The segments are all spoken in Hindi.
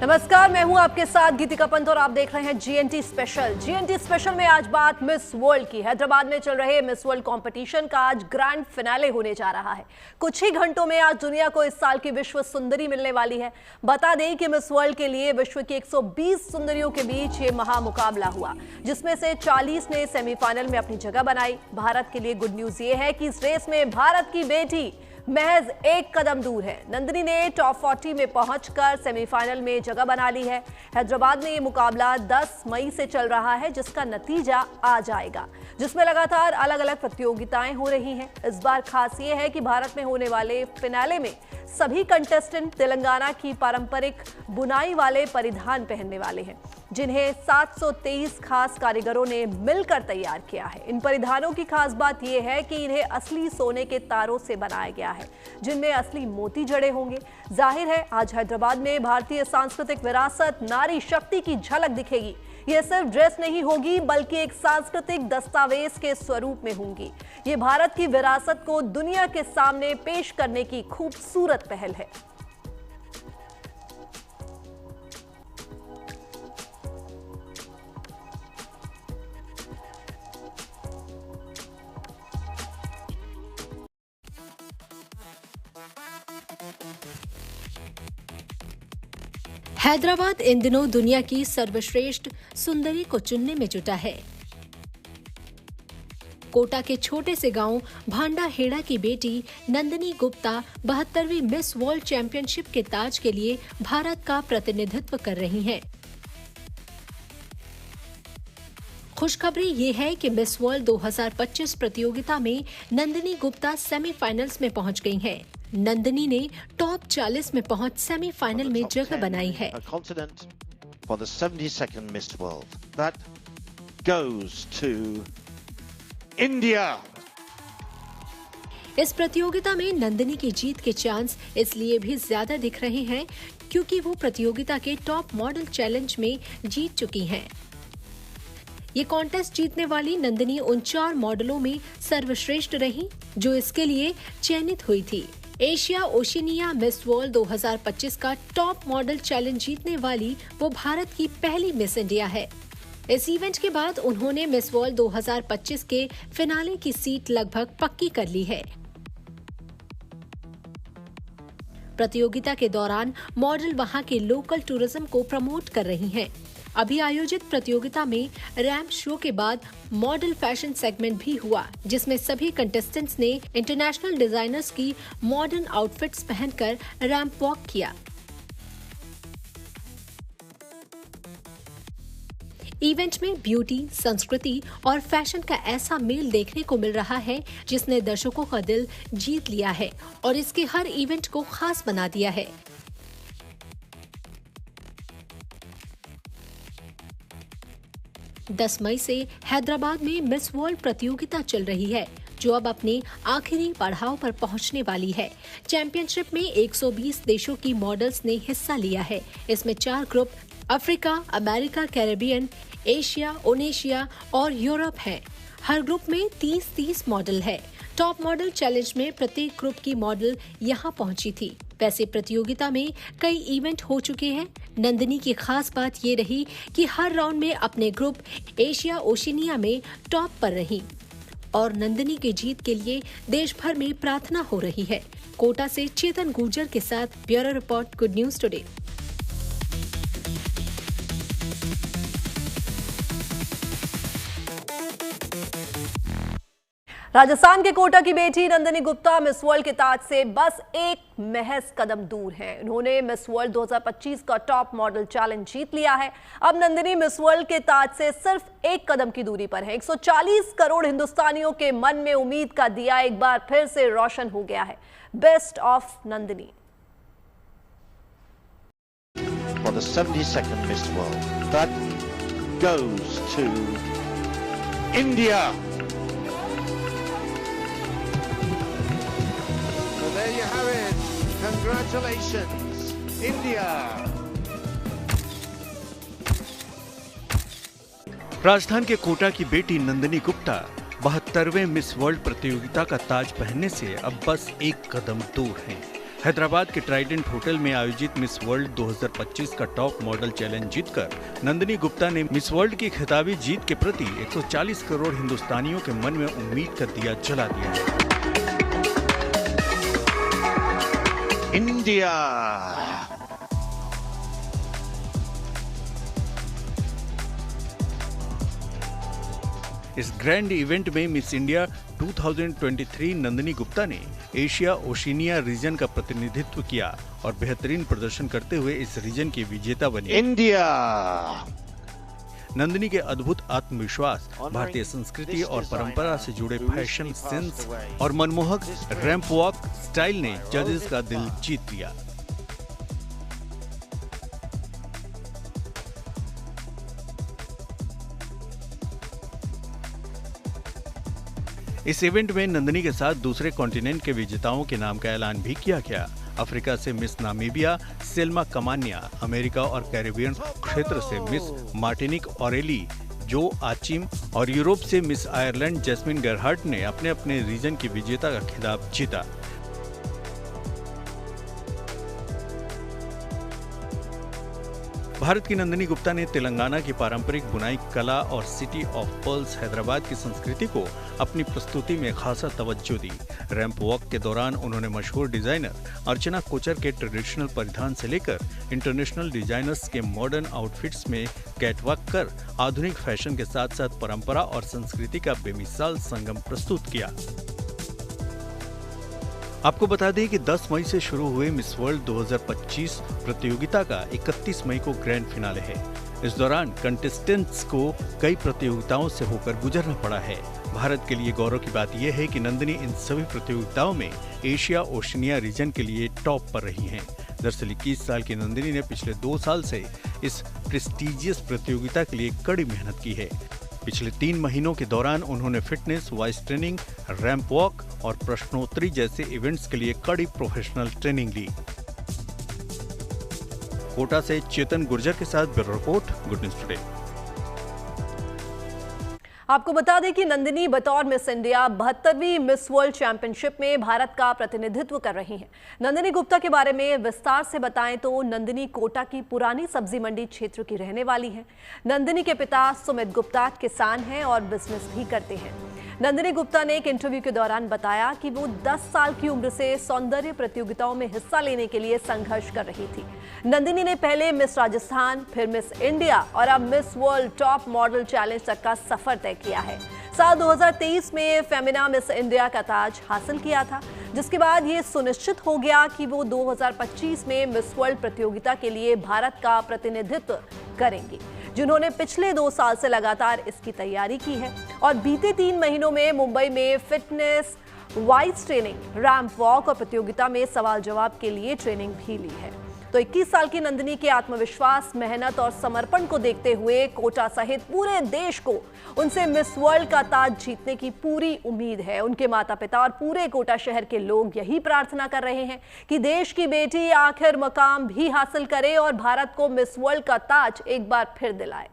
नमस्कार, मैं हूं आपके साथ गीतिका पंत और आप देख रहे हैं जीएनटी स्पेशल। जीएनटी स्पेशल में आज बात मिस वर्ल्ड की। हैदराबाद में चल रहे मिस वर्ल्ड कंपटीशन का आज ग्रैंड फिनाले होने जा रहा है। कुछ ही घंटों में आज दुनिया को इस साल की विश्व सुंदरी मिलने वाली है। बता दें कि मिस वर्ल्ड के लिए विश्व की 120 सुंदरियों के बीच ये महामुकाबला हुआ, जिसमें से 40 ने सेमीफाइनल में अपनी जगह बनाई। भारत के लिए गुड न्यूज ये है कि इस रेस में भारत की बेटी महज एक कदम दूर है। नंदिनी ने टॉप 40 में पहुंचकर सेमीफाइनल में जगह बना ली है। हैदराबाद में ये मुकाबला 10 मई से चल रहा है, जिसका नतीजा आ जाएगा, जिसमें लगातार अलग अलग प्रतियोगिताएं हो रही हैं। इस बार खास ये है कि भारत में होने वाले फिनाले में सभी कंटेस्टेंट तेलंगाना की पारंपरिक बुनाई वाले परिधान पहनने वाले हैं, जिन्हें 723 खास कारीगरों ने मिलकर तैयार किया है। इन परिधानों की खास बात यह है कि इन्हें असली सोने के तारों से बनाया गया है, जिनमें असली मोती जड़े होंगे। जाहिर है आज हैदराबाद में भारतीय सांस्कृतिक विरासत नारी शक्ति की झलक दिखेगी। यह सिर्फ ड्रेस नहीं होगी, बल्कि एक सांस्कृतिक दस्तावेज के स्वरूप में होंगी। ये भारत की विरासत को दुनिया के सामने पेश करने की खूबसूरत पहल है। हैदराबाद इन दिनों दुनिया की सर्वश्रेष्ठ सुंदरी को चुनने में जुटा है। कोटा के छोटे से गांव भांडाहेड़ा की बेटी नंदिनी गुप्ता 72वीं मिस वर्ल्ड चैंपियनशिप के ताज के लिए भारत का प्रतिनिधित्व कर रही हैं। खुशखबरी ये है कि मिस वर्ल्ड 2025 प्रतियोगिता में नंदिनी गुप्ता सेमीफाइनल्स में पहुंच गई हैं। नंदिनी ने टॉप 40 में पहुंच सेमीफाइनल में जगह बनाई है। इस प्रतियोगिता में नंदिनी की जीत के चांस इसलिए भी ज्यादा दिख रहे हैं क्योंकि वो प्रतियोगिता के टॉप मॉडल चैलेंज में जीत चुकी हैं। ये कॉन्टेस्ट जीतने वाली नंदिनी उन 4 मॉडलों में सर्वश्रेष्ठ रही जो इसके लिए चयनित हुई थी। एशिया ओशिनिया मिस वर्ल्ड 2025 का टॉप मॉडल चैलेंज जीतने वाली वो भारत की पहली मिस इंडिया है। इस इवेंट के बाद उन्होंने मिस वर्ल्ड 2025 के फिनाले की सीट लगभग पक्की कर ली है। प्रतियोगिता के दौरान मॉडल वहां के लोकल टूरिज्म को प्रमोट कर रही हैं। अभी आयोजित प्रतियोगिता में रैंप शो के बाद मॉडल फैशन सेगमेंट भी हुआ, जिसमें सभी कंटेस्टेंट्स ने इंटरनेशनल डिजाइनर्स की मॉडर्न आउटफिट्स पहनकर रैंप वॉक किया। इवेंट में ब्यूटी, संस्कृति और फैशन का ऐसा मेल देखने को मिल रहा है जिसने दर्शकों का दिल जीत लिया है और इसके हर इवेंट को खास बना दिया है। दस मई से हैदराबाद में मिस वर्ल्ड प्रतियोगिता चल रही है, जो अब अपने आखिरी पड़ाव पर पहुंचने वाली है। चैंपियनशिप में 120 देशों की मॉडल्स ने हिस्सा लिया है। इसमें 4 group Africa, America, Caribbean, Asia, ओनेशिया और यूरोप हैं। हर ग्रुप में 30-30 मॉडल है। टॉप मॉडल चैलेंज में प्रत्येक ग्रुप की मॉडल यहां पहुंची थी। वैसे प्रतियोगिता में कई इवेंट हो चुके हैं। नंदिनी की खास बात ये रही कि हर राउंड में अपने ग्रुप एशिया ओशिनिया में टॉप पर रही और नंदिनी की जीत के लिए देश भर में प्रार्थना हो रही है। कोटा से चेतन गुर्जर के साथ bureau report, good news today. Rajasthan के कोटा की बेटी नंदिनी गुप्ता मिस वर्ल्ड के ताज से बस एक महज कदम दूर हैं। उन्होंने मिस वर्ल्ड 2025 का टॉप मॉडल चैलेंज जीत लिया है। अब नंदिनी मिस वर्ल्ड के ताज से सिर्फ एक कदम की दूरी पर है। 140 करोड़ हिंदुस्तानियों के मन में उम्मीद का दिया एक बार फिर से रोशन हो गया है। Best of Nandini. For the 72nd Miss World, that goes to India. There you have it. Congratulations, India. Rajasthan के कोटा की बेटी नंदिनी गुप्ता 72वें मिस वर्ल्ड प्रतियोगिता का ताज पहनने से अब बस एक कदम दूर हैं। हैदराबाद के ट्राइडेंट होटल में आयोजित मिस वर्ल्ड 2025 का टॉप मॉडल चैलेंज जीतकर नंदिनी गुप्ता ने मिस वर्ल्ड की खिताबी जीत के प्रति 140 करोड़ हिंदुस्तानियों के मन में उम्मीद का दिया जला दिया है। India. इस ग्रैंड इवेंट में मिस इंडिया 2023 नंदिनी गुप्ता ने एशिया ओशिनिया रीजन का प्रतिनिधित्व किया और बेहतरीन प्रदर्शन करते हुए इस रीजन की विजेता बनी। India. नंदिनी के अद्भुत आत्मविश्वास, भारतीय संस्कृति और परंपरा से जुड़े फैशन सेंस और मनमोहक रैंप वॉक स्टाइल ने जजेस का दिल जीत लिया। इस इवेंट में नंदिनी के साथ दूसरे कॉन्टिनेंट के विजेताओं के नाम का ऐलान भी किया गया। अफ्रीका से miss Namibia Selma Kamania, America और कैरिबियन क्षेत्र से मिस मार्टिनिक ऑरेली जो आचिम और यूरोप से मिस आयरलैंड जैस्मिन गेरहार्ट ने अपने अपने रीजन की विजेता का खिताब जीता। भारत की नंदिनी गुप्ता ने तेलंगाना की पारंपरिक बुनाई कला और सिटी ऑफ पर्ल्स हैदराबाद की संस्कृति को अपनी प्रस्तुति में खासा तवज्जो दी। रैंप वॉक के दौरान उन्होंने मशहूर डिजाइनर अर्चना कोचर के ट्रेडिशनल परिधान से लेकर इंटरनेशनल डिजाइनर्स के मॉडर्न आउटफिट्स में कैटवॉक कर आधुनिक फैशन के साथ साथ परंपरा और संस्कृति का बेमिसाल संगम प्रस्तुत किया। आपको बता दें कि 10 मई से शुरू हुए मिस वर्ल्ड 2025 प्रतियोगिता का 31 मई को ग्रैंड फिनाले है। इस दौरान कंटेस्टेंट्स को कई प्रतियोगिताओं से होकर गुजरना पड़ा है। भारत के लिए गौरव की बात यह है कि नंदिनी इन सभी प्रतियोगिताओं में एशिया ओशिनिया रीजन के लिए टॉप पर रही हैं। दरअसल 21 साल की नंदिनी ने पिछले 2 साल से इस प्रेस्टिजियस प्रतियोगिता के लिए कड़ी मेहनत की है। पिछले 3 महीनों के दौरान उन्होंने fitness, voice training, ramp walk और प्रश्नोत्तरी जैसे इवेंट्स के लिए कड़ी प्रोफेशनल ट्रेनिंग ली। कोटा से चेतन गुर्जर के साथ bureau report, good news today. आपको बता दें कि नंदिनी बतौर मिस इंडिया 72वीं मिस वर्ल्ड चैंपियनशिप में भारत का प्रतिनिधित्व कर रही हैं। नंदिनी गुप्ता के बारे में विस्तार से बताएं तो नंदिनी कोटा की पुरानी सब्जी मंडी क्षेत्र की रहने वाली हैं। नंदिनी के पिता सुमित गुप्ता किसान हैं और बिजनेस भी करते हैं। नंदिनी गुप्ता ने एक इंटरव्यू के दौरान बताया कि वो 10 साल की उम्र से सौंदर्य प्रतियोगिताओं में हिस्सा लेने के लिए संघर्ष कर रही थी। नंदिनी ने पहले मिस राजस्थान, फिर मिस इंडिया और अब miss world top model challenge तक का सफर तय किया है। साल 2023 में फेमिना मिस इंडिया का ताज हासिल किया था, जिसके बाद ये सुनिश्चित हो गया कि वो 2025 में मिस वर्ल्ड प्रतियोगिता के लिए भारत का प्रतिनिधित्व करेंगी, जिन्होंने पिछले 2 साल से लगातार इसकी तैयारी की है और बीते 3 महीनों में मुंबई में fitness, voice training, ramp walk और प्रतियोगिता में सवाल जवाब के लिए ट्रेनिंग भी ली है। तो 21 साल की नंदिनी के आत्मविश्वास, मेहनत और समर्पण को देखते हुए कोटा सहित पूरे देश को उनसे मिस वर्ल्ड का ताज जीतने की पूरी उम्मीद है। उनके माता पिता और पूरे कोटा शहर के लोग यही प्रार्थना कर रहे हैं कि देश की बेटी आखिर मुकाम भी हासिल करे और भारत को मिस वर्ल्ड का ताज एक बार फिर दिलाए।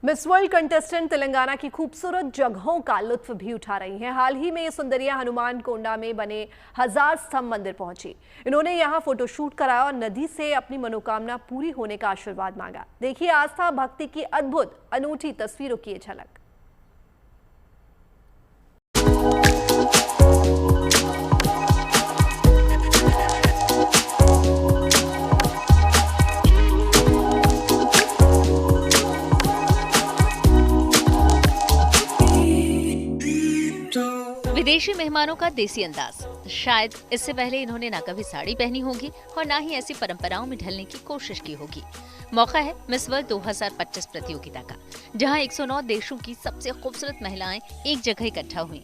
मिस वर्ल्ड कंटेस्टेंट तेलंगाना की खूबसूरत जगहों का लुत्फ भी उठा रही हैं। हाल ही में ये सुंदरिया हनुमान कोंडा में बने 1000 स्तंभ मंदिर पहुंची। इन्होंने यहां फोटोशूट कराया और नदी से अपनी मनोकामना पूरी होने का आशीर्वाद मांगा। देखिए आस्था भक्ति की अद्भुत अनूठी तस्वीरों की झलक। विदेशी मेहमानों का देसी अंदाज। शायद इससे पहले इन्होंने ना कभी साड़ी पहनी होगी और ना ही ऐसी परंपराओं में ढलने की कोशिश की होगी। मौका है मिस वर्ल्ड 2025 प्रतियोगिता का, जहां 109 देशों की सबसे खूबसूरत महिलाएं एक जगह इकट्ठा हुई।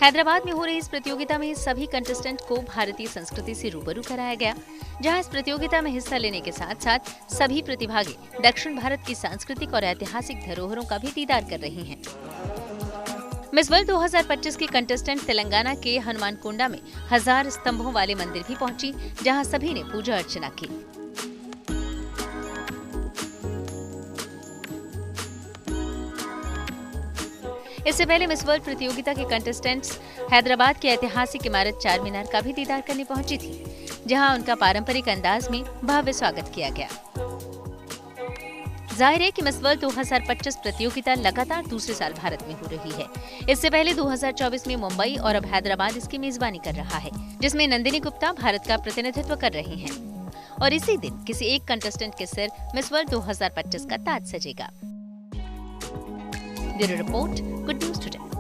हैदराबाद में हो रही इस प्रतियोगिता में सभी कंटेस्टेंट को भारतीय संस्कृति से रूबरू कराया गया, जहां इस प्रतियोगिता में हिस्सा लेने के साथ साथ सभी प्रतिभागी दक्षिण भारत की सांस्कृतिक और ऐतिहासिक धरोहरों का भी दीदार कर रही हैं। मिस वर्ल्ड 2025 की कंटेस्टेंट तेलंगाना के हनुमान कोंडा में 1000 स्तंभों वाले मंदिर भी पहुंची, जहां सभी ने पूजा अर्चना की। इससे पहले मिस वर्ल्ड प्रतियोगिता के कंटेस्टेंट्स हैदराबाद की ऐतिहासिक इमारत चार मीनार का भी दीदार करने पहुंची थी, जहां उनका पारंपरिक अंदाज में भव्य स्वागत किया गया। जाहिर है कि मिस वर्ल्ड 2025 प्रतियोगिता लगातार दूसरे साल भारत में हो रही है। इससे पहले 2024 में मुंबई और अब हैदराबाद इसकी मेजबानी कर रहा है, जिसमें नंदिनी गुप्ता भारत का प्रतिनिधित्व कर रही हैं। और इसी दिन किसी एक कंटेस्टेंट के सिर मिस वर्ल्ड 2025 का ताज सजेगा। Bureau report, good news today.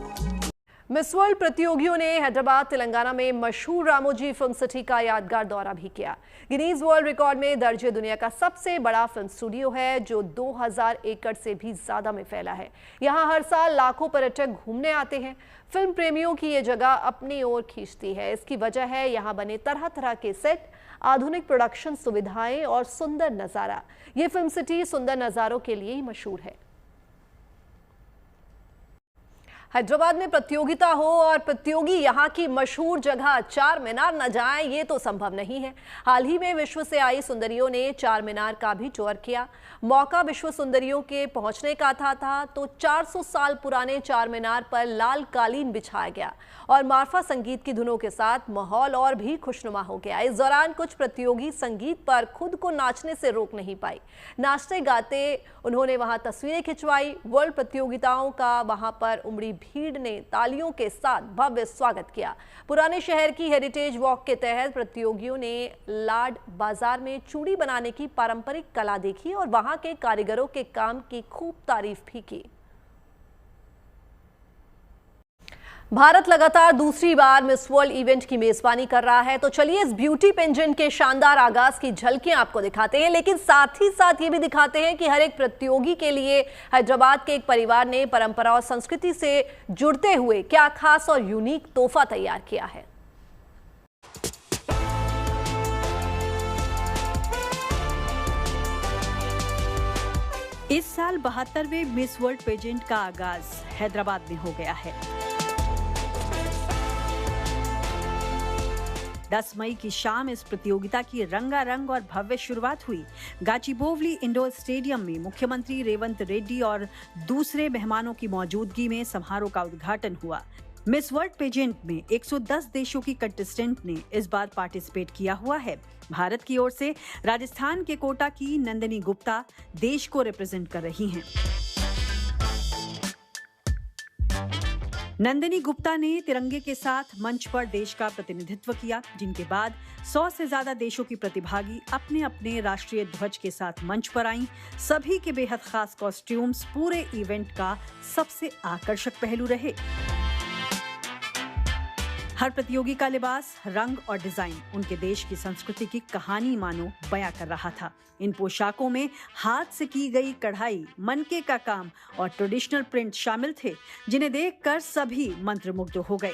Miss World प्रतियोगियों ने हैदराबाद तेलंगाना में मशहूर रामोजी फिल्म सिटी का यादगार दौरा भी किया। गिनीज वर्ल्ड रिकॉर्ड में दर्ज दुनिया का सबसे बड़ा फिल्म स्टूडियो है, जो 2000 एकड़ से भी ज्यादा में फैला है। यहां हर साल लाखों पर्यटक घूमने आते हैं। फिल्म प्रेमियों की ये जगह अपनी ओर खींचती है। इसकी वजह है यहाँ बने तरह तरह के सेट, आधुनिक प्रोडक्शन सुविधाएं और सुंदर नजारा। ये फिल्म सिटी सुंदर नजारों के लिए ही मशहूर है। हैदराबाद में प्रतियोगिता हो और प्रतियोगी यहाँ की मशहूर जगह चार मीनार न जाएं, ये तो संभव नहीं है। हाल ही में विश्व से आई सुंदरियों ने चार मीनार का भी टूर किया। मौका विश्व सुंदरियों के पहुंचने का था तो 400 साल पुराने चार मीनार पर लाल कालीन बिछाया गया और मारफा संगीत की धुनों के साथ माहौल और भी खुशनुमा हो गया। इस दौरान कुछ प्रतियोगी संगीत पर खुद को नाचने से रोक नहीं पाई। नाचते गाते उन्होंने वहां तस्वीरें खिंचवाई। वर्ल्ड प्रतियोगिताओं का वहां पर उमड़ी भीड़ ने तालियों के साथ भव्य स्वागत किया। पुराने शहर की हेरिटेज वॉक के तहत प्रतियोगियों ने लाड बाजार में चूड़ी बनाने की पारंपरिक कला देखी और वहां के कारीगरों के काम की खूब तारीफ भी की। भारत लगातार दूसरी बार मिस वर्ल्ड इवेंट की मेजबानी कर रहा है, तो चलिए इस ब्यूटी पेजेंट के शानदार आगाज की झलकियां आपको दिखाते हैं, लेकिन साथ ही साथ ये भी दिखाते हैं कि हर एक प्रतियोगी के लिए हैदराबाद के एक परिवार ने परंपरा और संस्कृति से जुड़ते हुए क्या खास और यूनिक तोहफा तैयार किया है। इस साल 72वें मिस वर्ल्ड पेजेंट का आगाज हैदराबाद में हो गया है। 10 मई की शाम इस प्रतियोगिता की रंगारंग और भव्य शुरुआत हुई। गाचीबोवली इंडोर स्टेडियम में मुख्यमंत्री रेवंत रेड्डी और दूसरे मेहमानों की मौजूदगी में समारोह का उद्घाटन हुआ। मिस वर्ल्ड पेजेंट में 110 देशों की कंटेस्टेंट ने इस बार पार्टिसिपेट किया हुआ है। भारत की ओर से राजस्थान के कोटा की नंदिनी गुप्ता देश को रिप्रेजेंट कर रही हैं। नंदिनी गुप्ता ने तिरंगे के साथ मंच पर देश का प्रतिनिधित्व किया, जिनके बाद 100 से ज्यादा देशों की प्रतिभागी अपने अपने राष्ट्रीय ध्वज के साथ मंच पर आईं। सभी के बेहद खास कॉस्ट्यूम्स पूरे इवेंट का सबसे आकर्षक पहलू रहे। हर प्रतियोगी का लिबास, रंग और डिजाइन उनके देश की संस्कृति की कहानी मानो बयां कर रहा था। इन पोशाकों में हाथ से की गई कढ़ाई, मनके का काम और ट्रेडिशनल प्रिंट शामिल थे, जिन्हें देखकर सभी मंत्रमुग्ध हो गए।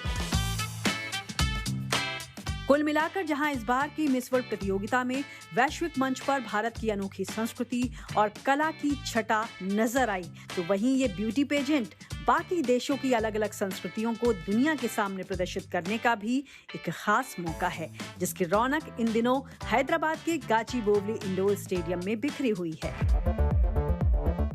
कुल मिलाकर जहां इस बार की मिस वर्ल्ड प्रतियोगिता में वैश्विक मंच पर भारत की अनोखी संस्कृति और कला की छटा नजर आई, तो वहीं ये ब्यूटी पेजेंट बाकी देशों की अलग अलग संस्कृतियों को दुनिया के सामने प्रदर्शित करने का भी एक खास मौका है, जिसकी रौनक इन दिनों हैदराबाद के गाचीबोवली इंडोर स्टेडियम में बिखरी हुई है।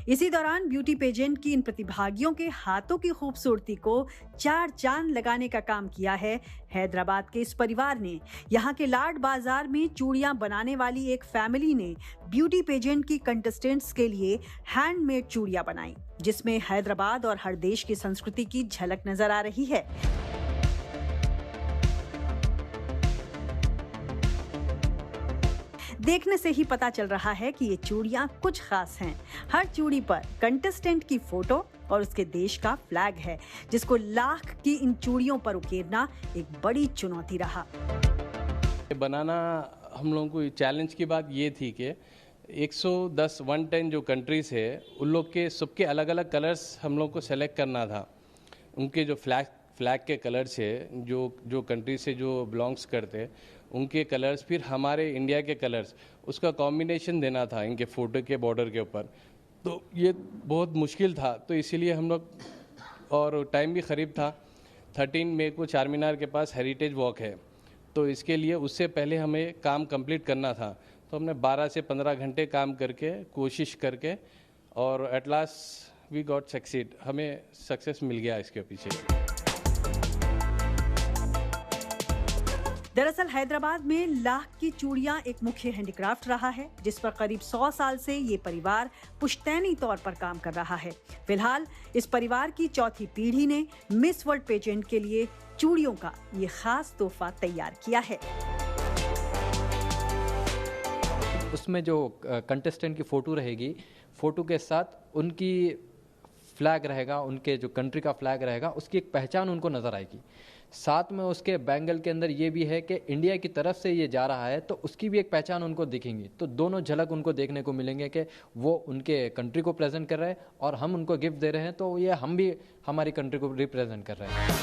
इसी दौरान ब्यूटी पेजेंट की इन प्रतिभागियों के हाथों की खूबसूरती को चार चांद लगाने का काम किया है हैदराबाद के इस परिवार ने। यहाँ के लाड बाजार में चूड़ियां बनाने वाली एक फैमिली ने ब्यूटी पेजेंट की कंटेस्टेंट्स के लिए हैंडमेड चूड़ियां बनाई, जिसमें हैदराबाद और हर देश की संस्कृति की झलक नजर आ रही है। देखने से ही पता चल रहा है कि ये चूड़ियां कुछ खास हैं। हर चूड़ी पर कंटेस्टेंट की फोटो और उसके देश का फ्लैग है, जिसको लाख की इन चूड़ियों पर उकेरना एक बड़ी चुनौती रहा। बनाना हम लोगों को चैलेंज की बात ये थी कि 110 जो कंट्रीज है, उन लोग के सबके अलग अलग कलर्स हम लोग को सेलेक्ट करना था। उनके जो फ्लैग के कलर्स है, जो कंट्री से जो बिलोंग्स करते, उनके कलर्स, फिर हमारे इंडिया के कलर्स, उसका कॉम्बिनेशन देना था इनके फोटो के बॉर्डर के ऊपर। तो ये बहुत मुश्किल था, तो इसीलिए हम लोग, और टाइम भी करीब था। 13 मई को चार मीनार के पास हेरिटेज वॉक है, तो इसके लिए उससे पहले हमें काम कंप्लीट करना था। तो हमने 12 से 15 घंटे काम करके, कोशिश करके, और at last we got succeed, हमें सक्सेस मिल गया इसके पीछे। दरअसल हैदराबाद में लाख की चूड़ियां एक मुख्य हैंडीक्राफ्ट रहा है, जिस पर करीब 100 साल से ये परिवार पुश्तैनी तौर पर काम कर रहा है। फिलहाल इस परिवार की चौथी पीढ़ी ने मिस वर्ल्ड पेजेंट के लिए चूड़ियों का ये खास तोहफा तैयार किया है। उसमें जो कंटेस्टेंट की फ़ोटो रहेगी, फ़ोटो के साथ उनकी फ्लैग रहेगा, उनके जो कंट्री का फ्लैग रहेगा, उसकी एक पहचान उनको नज़र आएगी। साथ में उसके बैंगल के अंदर ये भी है कि इंडिया की तरफ से ये जा रहा है, तो उसकी भी एक पहचान उनको दिखेंगी। तो दोनों झलक उनको देखने को मिलेंगे कि वो उनके कंट्री को प्रेजेंट कर रहे हैं और हम उनको गिफ्ट दे रहे हैं, तो ये हम भी हमारी कंट्री को रिप्रेजेंट कर रहे हैं।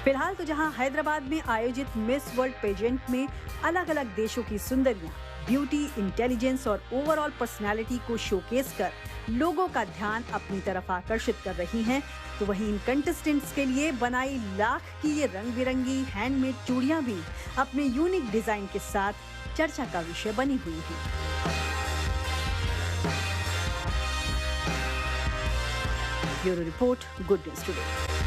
फिलहाल तो जहां हैदराबाद में आयोजित मिस वर्ल्ड पेजेंट में अलग अलग देशों की सुंदरियां ब्यूटी, इंटेलिजेंस और ओवरऑल पर्सनालिटी को शोकेस कर लोगों का ध्यान अपनी तरफ आकर्षित कर रही हैं, तो वहीं इन कंटेस्टेंट्स के लिए बनाई लाख की ये रंग बिरंगी हैंडमेड चूड़ियां भी अपने यूनिक डिजाइन के साथ चर्चा का विषय बनी हुई हैं। Bureau report, good news today.